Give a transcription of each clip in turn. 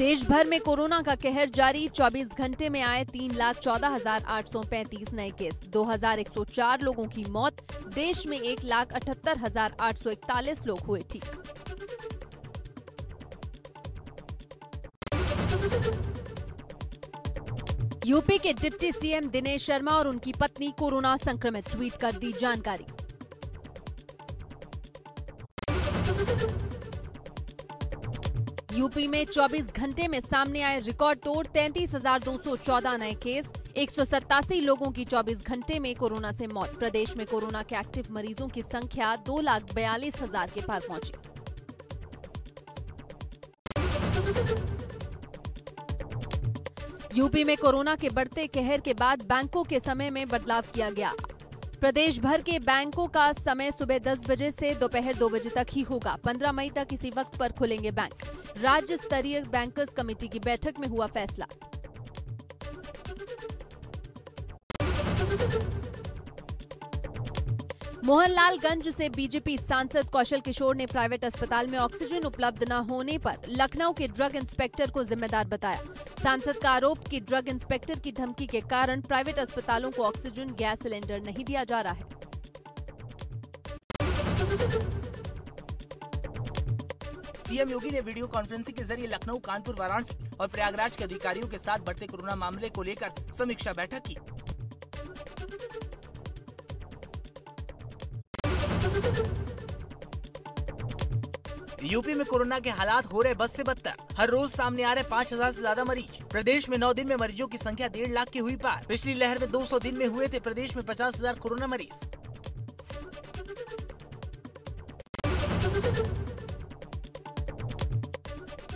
देश भर में कोरोना का कहर जारी। 24 घंटे में आए 3,14,835 नए केस, 2,104 लोगों की मौत। देश में 1,78,841 लोग हुए ठीक। यूपी के डिप्टी सीएम दिनेश शर्मा और उनकी पत्नी कोरोना संक्रमित, ट्वीट कर दी जानकारी। यूपी में 24 घंटे में सामने आए रिकॉर्ड तोड़ 33,214 नए केस, 187 लोगों की 24 घंटे में कोरोना से मौत। प्रदेश में कोरोना के एक्टिव मरीजों की संख्या 2,42,000 के पार पहुंची। यूपी में कोरोना के बढ़ते कहर के बाद बैंकों के समय में बदलाव किया गया। प्रदेश भर के बैंकों का समय सुबह 10 बजे से दोपहर 2 बजे तक ही होगा। 15 मई तक इसी वक्त पर खुलेंगे बैंक। राज्य स्तरीय बैंकर्स कमेटी की बैठक में हुआ फैसला। मोहनलालगंज से बीजेपी सांसद कौशल किशोर ने प्राइवेट अस्पताल में ऑक्सीजन उपलब्ध न होने पर लखनऊ के ड्रग इंस्पेक्टर को जिम्मेदार बताया। सांसद का आरोप कि ड्रग इंस्पेक्टर की धमकी के कारण प्राइवेट अस्पतालों को ऑक्सीजन गैस सिलेंडर नहीं दिया जा रहा है। सीएम योगी ने वीडियो कॉन्फ्रेंसिंग के जरिए लखनऊ, कानपुर, वाराणसी और प्रयागराज के अधिकारियों के साथ बढ़ते कोरोना मामले को लेकर समीक्षा बैठक की। यूपी में कोरोना के हालात हो रहे बद से बदतर। हर रोज सामने आ रहे 5,000 से ज्यादा मरीज। प्रदेश में 9 दिन में मरीजों की संख्या 1.5 लाख की हुई पार। पिछली लहर में 200 दिन में हुए थे प्रदेश में 50,000 कोरोना मरीज।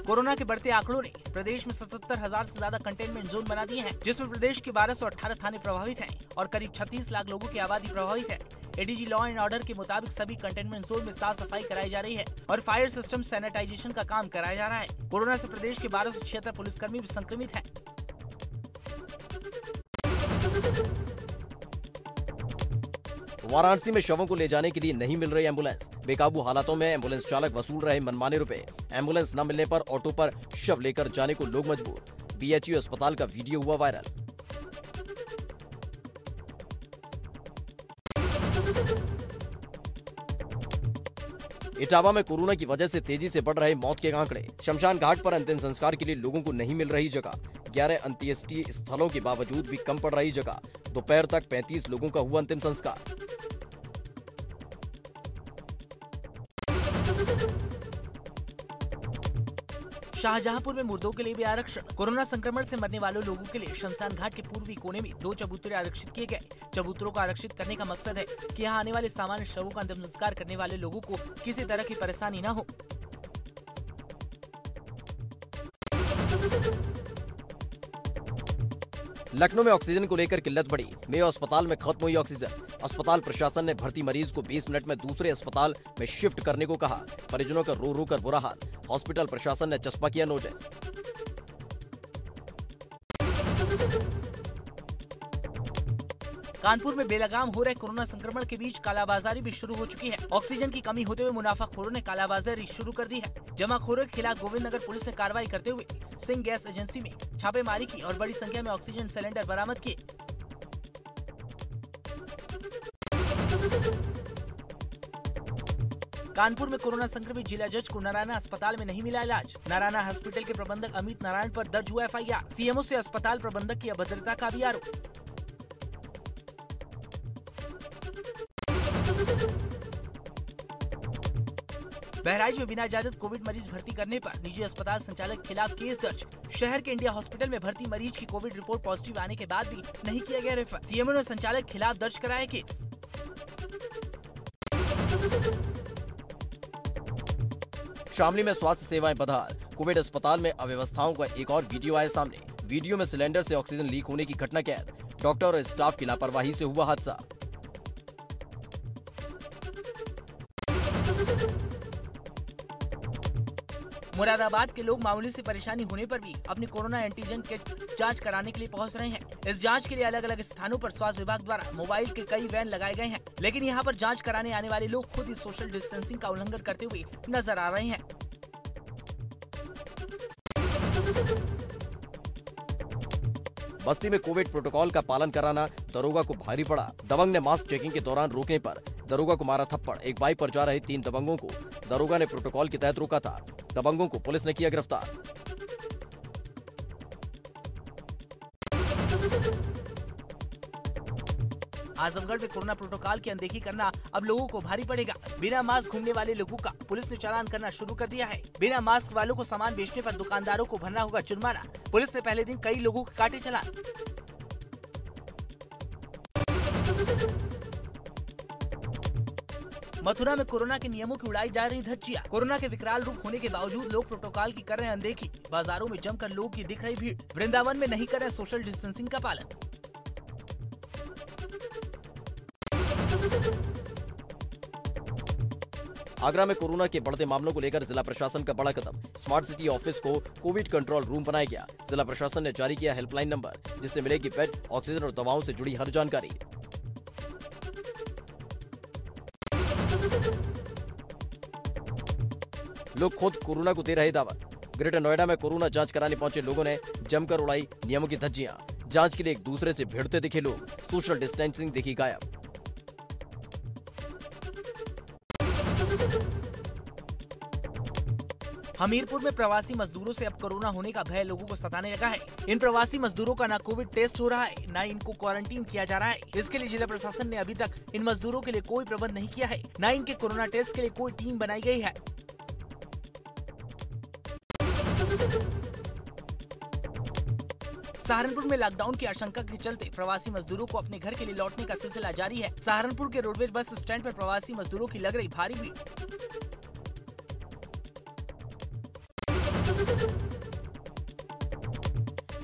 कोरोना के बढ़ते आंकड़ों ने प्रदेश में 77,000 से ज्यादा कंटेनमेंट जोन बना दिए हैं, जिसमें प्रदेश के 1218 थाने प्रभावित हैं और करीब 36 लाख लोगों की आबादी प्रभावित है। एडीजी लॉ एंड ऑर्डर के मुताबिक सभी कंटेनमेंट जोन में साफ सफाई कराई जा रही है और फायर सिस्टम सैनिटाइजेशन का काम कराया जा रहा है। कोरोना से प्रदेश के 1276 पुलिसकर्मी भी संक्रमित हैं। वाराणसी में शवों को ले जाने के लिए नहीं मिल रही एम्बुलेंस। बेकाबू हालातों में एम्बुलेंस चालक वसूल रहे मनमाने रुपए। एम्बुलेंस न मिलने पर ऑटो पर शव लेकर जाने को लोग मजबूर। बीएचयू अस्पताल का वीडियो हुआ वायरल। इटावा में कोरोना की वजह से तेजी से बढ़ रहे मौत के आंकड़े। शमशान घाट पर अंतिम संस्कार के लिए लोगों को नहीं मिल रही जगह। 11 अंत्येष्टि स्थलों के बावजूद भी कम पड़ रही जगह। दोपहर तक 35 लोगों का हुआ अंतिम संस्कार। शाहजहांपुर में मुर्दों के लिए भी आरक्षण। कोरोना संक्रमण से मरने वाले लोगों के लिए शमशान घाट के पूर्वी कोने में 2 चबूतरे आरक्षित किए गए। चबूतरों को आरक्षित करने का मकसद है कि यहाँ आने वाले सामान्य शवों का अंतिम संस्कार करने वाले लोगों को किसी तरह की परेशानी न हो। लखनऊ में ऑक्सीजन को लेकर किल्लत बढ़ी। मेयो अस्पताल में खत्म हुई ऑक्सीजन। अस्पताल प्रशासन ने भर्ती मरीज को 20 मिनट में दूसरे अस्पताल में शिफ्ट करने को कहा। परिजनों का रो रो कर बुरा हाल। हॉस्पिटल प्रशासन ने चस्पा किया नोटिस। कानपुर में बेलगाम हो रहे कोरोना संक्रमण के बीच कालाबाजारी भी शुरू हो चुकी है। ऑक्सीजन की कमी होते हुए मुनाफाखोरों ने कालाबाजारी शुरू कर दी है। जमाखोरों के खिलाफ गोविंदनगर पुलिस ने कार्रवाई करते हुए सिंह गैस एजेंसी में छापेमारी की और बड़ी संख्या में ऑक्सीजन सिलेंडर बरामद किए। कानपुर में कोरोना संक्रमित जिला जज को नारायणा अस्पताल में नहीं मिला इलाज। नारायणा हॉस्पिटल के प्रबंधक अमित नारायण पर दर्ज हुआ एफआईआर। सीएमओ से अस्पताल प्रबंधक की अभद्रता का भी आरोप। बहराइच में बिना इजाजत कोविड मरीज भर्ती करने पर निजी अस्पताल संचालक के खिलाफ केस दर्ज। शहर के इंडिया हॉस्पिटल में भर्ती मरीज की कोविड रिपोर्ट पॉजिटिव आने के बाद भी नहीं किया गया रेफर। सीएमओ ने संचालक के खिलाफ दर्ज कराया केस। शामली में स्वास्थ्य सेवाएं बदहाल। कोविड अस्पताल में अव्यवस्थाओं का एक और वीडियो आया सामने। वीडियो में सिलेंडर से ऑक्सीजन लीक होने की घटना कैद। डॉक्टर और स्टाफ की लापरवाही से हुआ हादसा। मुरादाबाद के लोग मामूली से परेशानी होने पर भी अपनी कोरोना एंटीजन किट जांच कराने के लिए पहुंच रहे हैं। इस जांच के लिए अलग अलग स्थानों पर स्वास्थ्य विभाग द्वारा मोबाइल के कई वैन लगाए गए हैं, लेकिन यहां पर जांच कराने आने वाले लोग खुद ही सोशल डिस्टेंसिंग का उल्लंघन करते हुए नजर आ रहे हैं। बस्ती में कोविड प्रोटोकॉल का पालन कराना दरोगा को भारी पड़ा। दबंग ने मास्क चेकिंग के दौरान रोकने पर दरोगा को मारा थप्पड़। एक बाइक पर जा रहे 3 दबंगों को दरोगा ने प्रोटोकॉल के तहत रोका था। दबंगों को पुलिस ने किया गिरफ्तार। आजमगढ़ में कोरोना प्रोटोकॉल की अनदेखी करना अब लोगों को भारी पड़ेगा। बिना मास्क घूमने वाले लोगों का पुलिस ने चालान करना शुरू कर दिया है। बिना मास्क वालों को सामान बेचने पर दुकानदारों को भरना होगा जुर्माना। पुलिस ने पहले दिन कई लोगों के काटे चालान। मथुरा में कोरोना के नियमों की उड़ाई जा रही धज्जियां। कोरोना के विकराल रूप होने के बावजूद लोग प्रोटोकॉल की कर रहे हैं अनदेखी। बाजारों में जमकर लोगों की दिख रही भीड़। वृंदावन में नहीं कर रहे सोशल डिस्टेंसिंग का पालन। आगरा में कोरोना के बढ़ते मामलों को लेकर जिला प्रशासन का बड़ा कदम। स्मार्ट सिटी ऑफिस को कोविड कंट्रोल रूम बनाया गया। जिला प्रशासन ने जारी किया हेल्पलाइन नंबर, जिससे मिलेगी बेड, ऑक्सीजन और दवाओं से जुड़ी हर जानकारी। लोग खुद कोरोना को दे रहे दावत। ग्रेटर नोएडा में कोरोना जांच कराने पहुंचे लोगों ने जमकर उड़ाई नियमों की धज्जियां। जांच के लिए एक दूसरे से भिड़ते दिखे लोग। सोशल डिस्टेंसिंग दिखी गायब। हमीरपुर में प्रवासी मजदूरों से अब कोरोना होने का भय लोगों को सताने लगा है। इन प्रवासी मजदूरों का न कोविड टेस्ट हो रहा है, न इनको क्वारंटीन किया जा रहा है। इसके लिए जिला प्रशासन ने अभी तक इन मजदूरों के लिए कोई प्रबंध नहीं किया है, न इनके कोरोना टेस्ट के लिए कोई टीम बनाई गई है। सहारनपुर में लॉकडाउन की आशंका के चलते प्रवासी मजदूरों को अपने घर के लिए लौटने का सिलसिला जारी है। सहारनपुर के रोडवेज बस स्टैंड पर प्रवासी मजदूरों की लग रही भारी भीड़।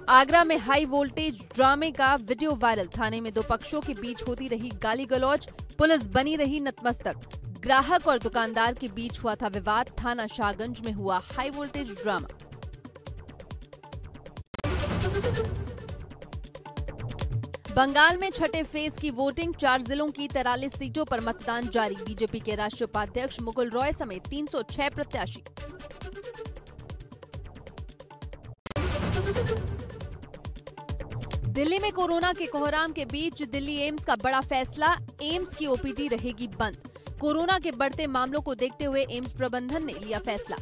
आगरा में हाई वोल्टेज ड्रामे का वीडियो वायरल। थाने में 2 पक्षों के बीच होती रही गाली गलौज। पुलिस बनी रही नतमस्तक। ग्राहक और दुकानदार के बीच हुआ था विवाद। थाना शाहगंज में हुआ हाई वोल्टेज ड्रामा। बंगाल में छठे फेज की वोटिंग। 4 जिलों की 43 सीटों पर मतदान जारी। बीजेपी के राष्ट्रीय उपाध्यक्ष मुकुल रॉय समेत 306 प्रत्याशी। दिल्ली में कोरोना के कोहराम के बीच दिल्ली एम्स का बड़ा फैसला। एम्स की ओपीडी रहेगी बंद। कोरोना के बढ़ते मामलों को देखते हुए एम्स प्रबंधन ने लिया फैसला।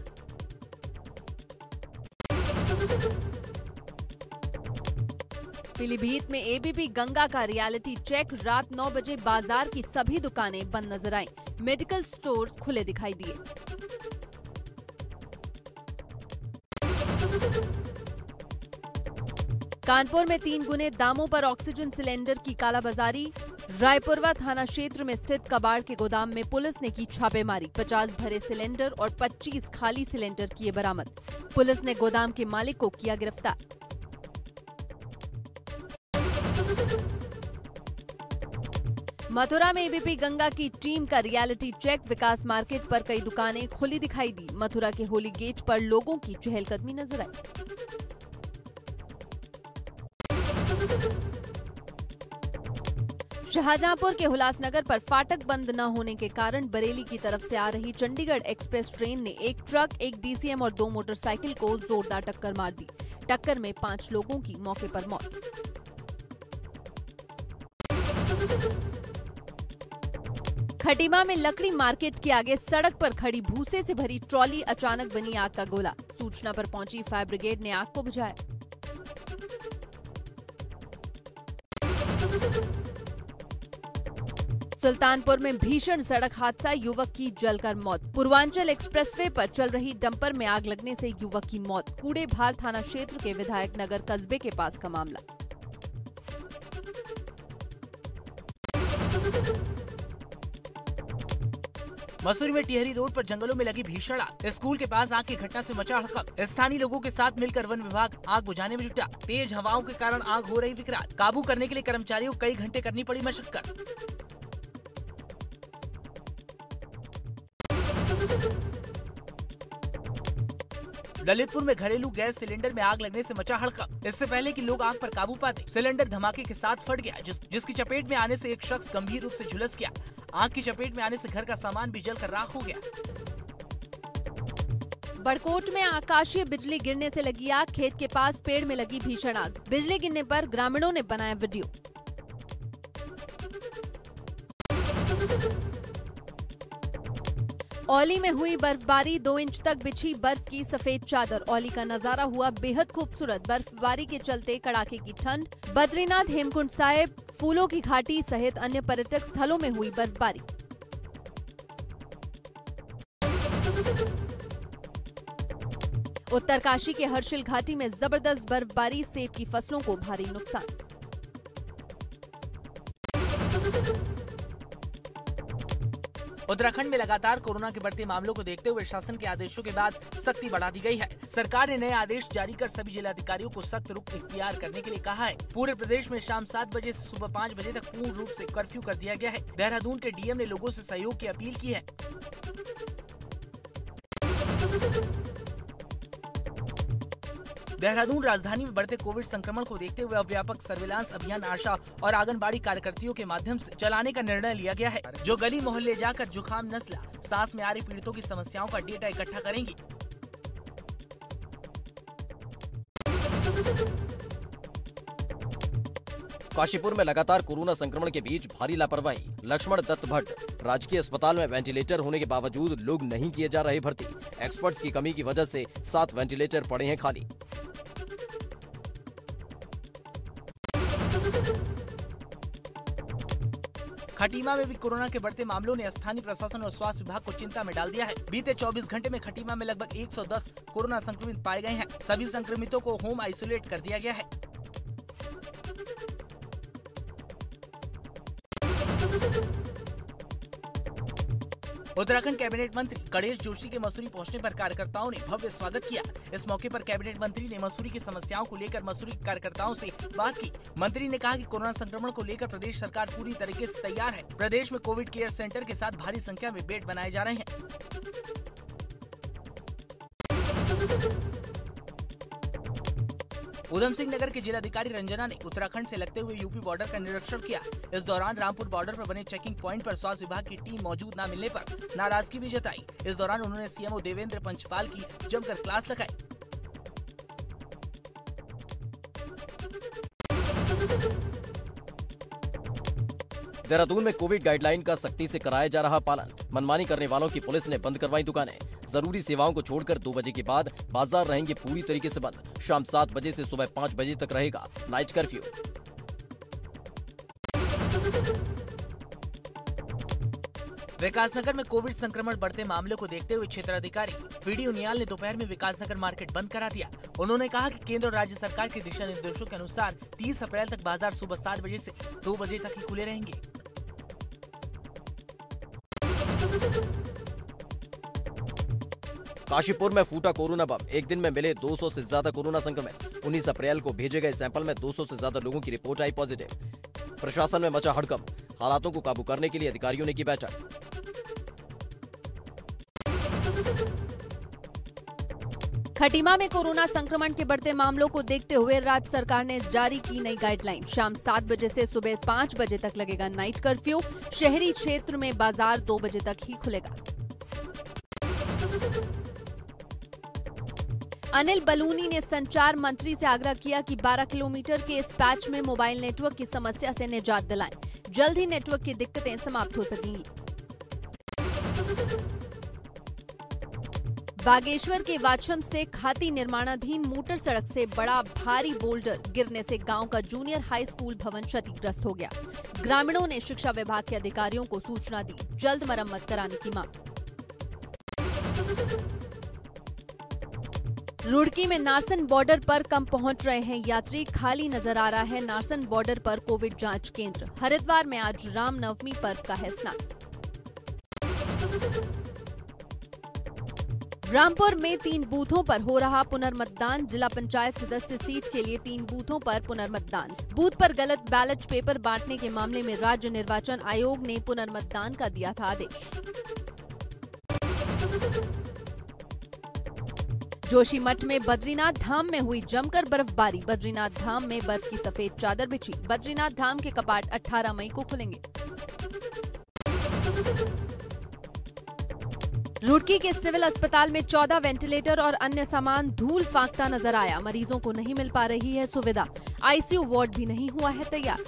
पीलीभीत में एबीपी गंगा का रियलिटी चेक। रात 9 बजे बाजार की सभी दुकानें बंद नजर आईं। मेडिकल स्टोर्स खुले दिखाई दिए। कानपुर में 3 गुने दामों पर ऑक्सीजन सिलेंडर की कालाबाजारी। रायपुरवा थाना क्षेत्र में स्थित कबाड़ के गोदाम में पुलिस ने की छापेमारी। 50 भरे सिलेंडर और 25 खाली सिलेंडर किए बरामद। पुलिस ने गोदाम के मालिक को किया गिरफ्तार। मथुरा में एबीपी गंगा की टीम का रियलिटी चेक। विकास मार्केट पर कई दुकानें खुली दिखाई दी। मथुरा के होली गेट पर लोगों की चहलकदमी नजर आई। शाहजहांपुर के हुलासनगर पर फाटक बंद न होने के कारण बरेली की तरफ से आ रही चंडीगढ़ एक्सप्रेस ट्रेन ने एक ट्रक, एक डीसीएम और 2 मोटरसाइकिल को जोरदार टक्कर मार दी। टक्कर में 5 लोगों की मौके पर मौत। खटीमा में लकड़ी मार्केट के आगे सड़क पर खड़ी भूसे से भरी ट्रॉली अचानक बनी आग का गोला। सूचना पर पहुंची फायर ब्रिगेड ने आग को बुझाया। सुल्तानपुर में भीषण सड़क हादसा। युवक की जलकर मौत। पूर्वांचल एक्सप्रेसवे पर चल रही डंपर में आग लगने से युवक की मौत। कूड़े भार थाना क्षेत्र के विधायक नगर कस्बे के पास का मामला। मसूरी में टिहरी रोड पर जंगलों में लगी भीषण आग। स्कूल के पास आग की घटना से मचा हड़कंप। स्थानीय लोगों के साथ मिलकर वन विभाग आग बुझाने में जुटा। तेज हवाओं के कारण आग हो रही विकराल। काबू करने के लिए कर्मचारियों को कई घंटे करनी पड़ी मशक्कत। ललितपुर में घरेलू गैस सिलेंडर में आग लगने से मचा हड़कंप। इससे पहले कि लोग आग पर काबू पाते, सिलेंडर धमाके के साथ फट गया, जिसकी चपेट में आने से एक शख्स गंभीर रूप से झुलस गया। आग की चपेट में आने से घर का सामान भी जलकर राख हो गया। बड़कोट में आकाशीय बिजली गिरने से लगी आग, खेत के पास पेड़ में लगी भीषण आग। बिजली गिरने पर ग्रामीणों ने बनाया वीडियो। औली में हुई बर्फबारी, 2 इंच तक बिछी बर्फ की सफेद चादर। औली का नजारा हुआ बेहद खूबसूरत। बर्फबारी के चलते कड़ाके की ठंड। बद्रीनाथ, हेमकुंड साहिब, फूलों की घाटी सहित अन्य पर्यटक स्थलों में हुई बर्फबारी। उत्तरकाशी के हर्षिल घाटी में जबरदस्त बर्फबारी, सेब की फसलों को भारी नुकसान। उत्तराखंड में लगातार कोरोना के बढ़ते मामलों को देखते हुए शासन के आदेशों के बाद सख्ती बढ़ा दी गई है। सरकार ने नए आदेश जारी कर सभी जिलाधिकारियों को सख्त रुख इख्तियार करने के लिए कहा है। पूरे प्रदेश में शाम 7 बजे से सुबह 5 बजे तक पूर्ण रूप से कर्फ्यू कर दिया गया है। देहरादून के डीएम ने लोगों से सहयोग की अपील की है। देहरादून राजधानी में बढ़ते कोविड संक्रमण को देखते हुए अब व्यापक सर्विलांस अभियान आशा और आंगनबाड़ी कार्यकर्तियों के माध्यम से चलाने का निर्णय लिया गया है, जो गली मोहल्ले जाकर जुकाम, नस्ला, सांस में आ रही पीड़ितों की समस्याओं का डेटा इकट्ठा करेंगी। काशीपुर में लगातार कोरोना संक्रमण के बीच भारी लापरवाही। लक्ष्मण दत्त भट्ट, राजकीय अस्पताल में वेंटिलेटर होने के बावजूद लोग नहीं किए जा रहे भर्ती। एक्सपर्ट्स की कमी की वजह से 7 वेंटिलेटर पड़े हैं खाली। खटीमा में भी कोरोना के बढ़ते मामलों ने स्थानीय प्रशासन और स्वास्थ्य विभाग को चिंता में डाल दिया है। बीते 24 घंटे में खटीमा में लगभग 110 कोरोना संक्रमित पाए गए हैं। सभी संक्रमितों को होम आइसोलेट कर दिया गया है। उत्तराखंड कैबिनेट मंत्री गणेश जोशी के मसूरी पहुंचने पर कार्यकर्ताओं ने भव्य स्वागत किया। इस मौके पर कैबिनेट मंत्री ने मसूरी की समस्याओं को लेकर मसूरी के कार्यकर्ताओं से बात की। मंत्री ने कहा कि कोरोना संक्रमण को लेकर प्रदेश सरकार पूरी तरीके से तैयार है। प्रदेश में कोविड केयर सेंटर के साथ भारी संख्या में बेड बनाए जा रहे हैं। उधम सिंह नगर के जिलाधिकारी रंजना ने उत्तराखंड से लगते हुए यूपी बॉर्डर का निरीक्षण किया। इस दौरान रामपुर बॉर्डर पर बने चेकिंग पॉइंट पर स्वास्थ्य विभाग की टीम मौजूद न मिलने पर नाराजगी भी जताई। इस दौरान उन्होंने सीएमओ देवेंद्र पंचपाल की जमकर क्लास लगाई। देहरादून में कोविड गाइडलाइन का सख्ती से कराया जा रहा पालन। मनमानी करने वालों की पुलिस ने बंद करवाई दुकानें। जरूरी सेवाओं को छोड़कर 2 बजे के बाद बाजार रहेंगे पूरी तरीके से बंद। शाम 7 बजे से सुबह 5 बजे तक रहेगा नाइट कर्फ्यू। विकासनगर में कोविड संक्रमण बढ़ते मामले को देखते हुए क्षेत्राधिकारी पीडी उनियाल ने दोपहर में विकासनगर मार्केट बंद करा दिया। उन्होंने कहा कि केंद्र और राज्य सरकार के दिशा निर्देशों के अनुसार 30 अप्रैल तक बाजार सुबह 7 बजे से 2 बजे तक ही खुले रहेंगे। काशीपुर में फूटा कोरोना बम। एक दिन में मिले 200 से ज्यादा कोरोना संक्रमित। 19 अप्रैल को भेजे गए सैंपल में 200 से ज्यादा लोगों की रिपोर्ट आई पॉजिटिव। प्रशासन में मचा हड़कंप। हालातों को काबू करने के लिए अधिकारियों ने की बैठक। खटीमा में कोरोना संक्रमण के बढ़ते मामलों को देखते हुए राज्य सरकार ने जारी की नई गाइडलाइन। शाम 7 बजे से सुबह 5 बजे तक लगेगा नाइट कर्फ्यू। शहरी क्षेत्र में बाजार 2 बजे तक ही खुलेगा। अनिल बलूनी ने संचार मंत्री से आग्रह किया कि 12 किलोमीटर के इस पैच में मोबाइल नेटवर्क की समस्या से निजात दिलाएं। जल्द ही नेटवर्क की दिक्कतें समाप्त हो सकेंगी। बागेश्वर के वाछम से खाती निर्माणाधीन मोटर सड़क से बड़ा भारी बोल्डर गिरने से गांव का जूनियर हाई स्कूल भवन क्षतिग्रस्त हो गया। ग्रामीणों ने शिक्षा विभाग के अधिकारियों को सूचना दी। जल्द मरम्मत कराने की मांग। रुड़की में नारसन बॉर्डर पर कम पहुंच रहे हैं यात्री। खाली नजर आ रहा है नारसन बॉर्डर पर कोविड जांच केंद्र। हरिद्वार में आज रामनवमी पर्व का है स्नान। रामपुर में 3 बूथों पर हो रहा पुनर्मतदान। जिला पंचायत सदस्य सीट के लिए 3 बूथों पर पुनर्मतदान। बूथ पर गलत बैलेट पेपर बांटने के मामले में राज्य निर्वाचन आयोग ने पुनर्मतदान का दिया था आदेश। जोशीमठ में बद्रीनाथ धाम में हुई जमकर बर्फबारी। बद्रीनाथ धाम में बर्फ की सफेद चादर बिछी। बद्रीनाथ धाम के कपाट 18 मई को खुलेंगे। रुड़की के सिविल अस्पताल में 14 वेंटिलेटर और अन्य सामान धूल फांकता नजर आया। मरीजों को नहीं मिल पा रही है सुविधा। आईसीयू वार्ड भी नहीं हुआ है तैयार।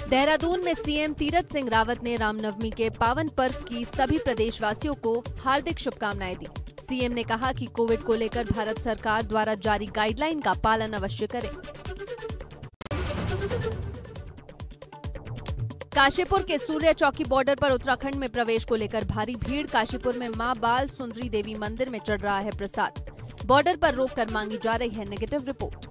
देहरादून में सीएम तीरथ सिंह रावत ने रामनवमी के पावन पर्व की सभी प्रदेशवासियों को हार्दिक शुभकामनाएं दी। सीएम ने कहा कि कोविड को लेकर भारत सरकार द्वारा जारी गाइडलाइन का पालन अवश्य करें। काशीपुर के सूर्य चौकी बॉर्डर पर उत्तराखंड में प्रवेश को लेकर भारी भीड़। काशीपुर में मां बाल सुंदरी देवी मंदिर में चढ़ रहा है प्रसाद। बॉर्डर पर रोककर मांगी जा रही है नेगेटिव रिपोर्ट।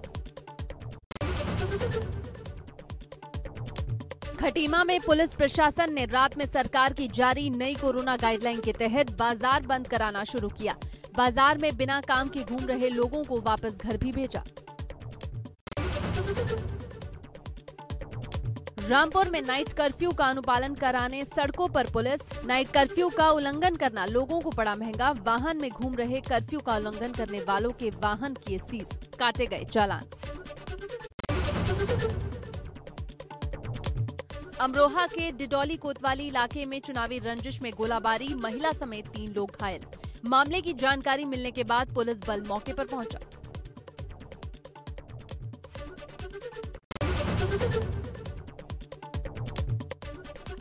खटीमा में पुलिस प्रशासन ने रात में सरकार की जारी नई कोरोना गाइडलाइन के तहत बाजार बंद कराना शुरू किया। बाजार में बिना काम के घूम रहे लोगों को वापस घर भी भेजा। रामपुर में नाइट कर्फ्यू का अनुपालन कराने सड़कों पर पुलिस। नाइट कर्फ्यू का उल्लंघन करना लोगों को पड़ा महंगा। वाहन में घूम रहे कर्फ्यू का उल्लंघन करने वालों के वाहन किए सीज, काटे गए चालान। अमरोहा के डिडौली कोतवाली इलाके में चुनावी रंजिश में गोलाबारी, महिला समेत 3 लोग घायल। मामले की जानकारी मिलने के बाद पुलिस बल मौके पर पहुंचा।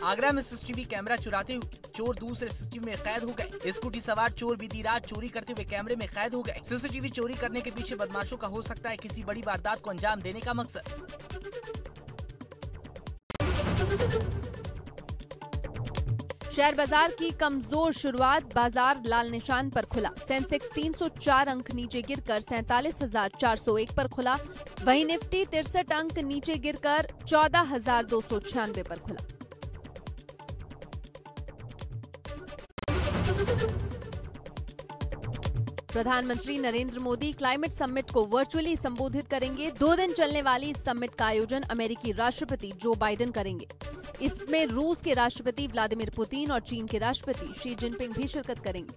आगरा में सीसीटीवी कैमरा चुराते हुए चोर दूसरे सीसीटीवी में कैद हो गए। स्कूटी सवार चोर बीती रात चोरी करते हुए कैमरे में कैद हो गए। सीसीटीवी चोरी करने के पीछे बदमाशों का हो सकता है किसी बड़ी वारदात को अंजाम देने का मकसद। शेयर बाजार की कमजोर शुरुआत, बाजार लाल निशान पर खुला। सेंसेक्स 304 अंक नीचे गिरकर 47,401 पर खुला। वहीं निफ्टी 63 अंक नीचे गिरकर 14,296 पर खुला। प्रधानमंत्री नरेंद्र मोदी क्लाइमेट समिट को वर्चुअली संबोधित करेंगे। 2 दिन चलने वाली इस समिट का आयोजन अमेरिकी राष्ट्रपति जो बाइडेन करेंगे। इसमें रूस के राष्ट्रपति व्लादिमीर पुतिन और चीन के राष्ट्रपति शी जिनपिंग भी शिरकत करेंगे।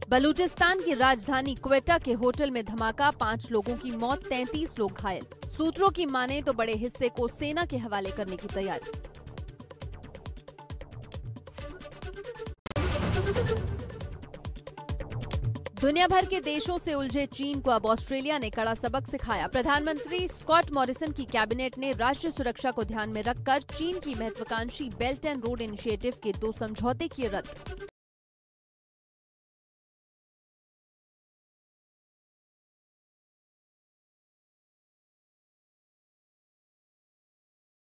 बलूचिस्तान की राजधानी क्वेटा के होटल में धमाका, 5 लोगों की मौत, 33 लोग घायल। सूत्रों की माने तो बड़े हिस्से को सेना के हवाले करने की तैयारी। दुनिया भर के देशों से उलझे चीन को अब ऑस्ट्रेलिया ने कड़ा सबक सिखाया। प्रधानमंत्री स्कॉट मॉरिसन की कैबिनेट ने राष्ट्रीय सुरक्षा को ध्यान में रखकर चीन की महत्वाकांक्षी बेल्ट एंड रोड इनिशिएटिव के 2 समझौते किए रद्द।